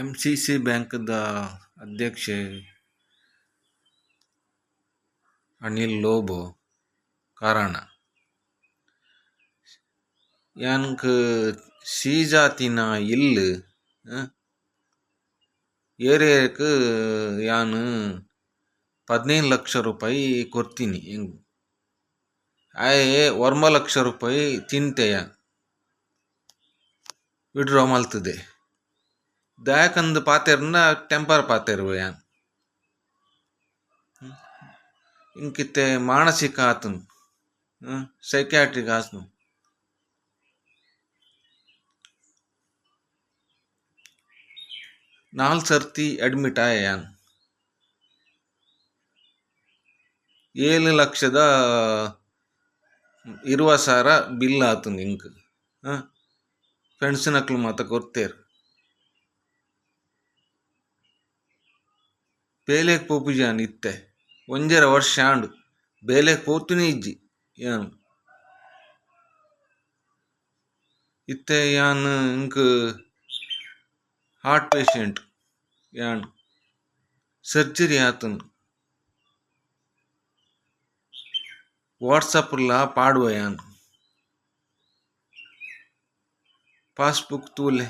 MCC ಬ್ಯಾಂಕ್ದ ಅಧ್ಯಕ್ಷೆ ಅನಿಲ್ ಲೋಬೋ ಕಾರಣ ಯಾನ್ಕ್ C ಜಾತಿನ ಇಲ್ಲು ಏರಿಯಾಕ್ ಯಾನ್ 15 ಲಕ್ಷ ರೂಪಾಯಿ ಕೊಡ್ತೀನಿ ಹೆಂಗ್ ಆಯೆ 1 ಲಕ್ಷ ರೂಪಾಯಿ ತಿಂತೆಯ ವಿಡ್ರಾ ಮಲ್ತದೆ ದಾಯಕಂದು ಪಾತೆರ್ನ ಟೆಂಪರ್ ಪಾತೆರ್ವ ಯಾನ್ ಇಂಕಿತ್ತೆ ಮಾನಸಿಕ ಆತನು ಸೈಕ್ಯಾಟ್ರಿಕ್ ಆತನು 4 ಸರ್ತಿ ಅಡ್ಮಿಟ್ ಆಯ ಯಾನ್ 7,20,000 ಬಿಲ್ ಆತನು ಇಂಕ್ ಫ್ರೆಂಡ್ಸ್ನಕ್ಲು ಮಾತ ಕೊರ್ತೇರು ಬೇಲೆಗ್ ಪೋಪುಜಾನ್ ಇತ್ತೆ 1.5 ವರ್ಷ ಆಂಡು ಬೇಲೆಗ್ ಪೋತುನೇ ಇಜ್ಜಿ ಯಾನ್ ಇತ್ತೆ ಯಾನ್ ಇಂಕ್ ಹಾರ್ಟ್ ಪೇಷಂಟ್ ಯಾನ್ ಸರ್ಜರಿ ಆತನು ವಾಟ್ಸಪ್ಲ ಪಾಡುವ ಯಾನ್ ಪಾಸ್ಬುಕ್ ತೂಲೆ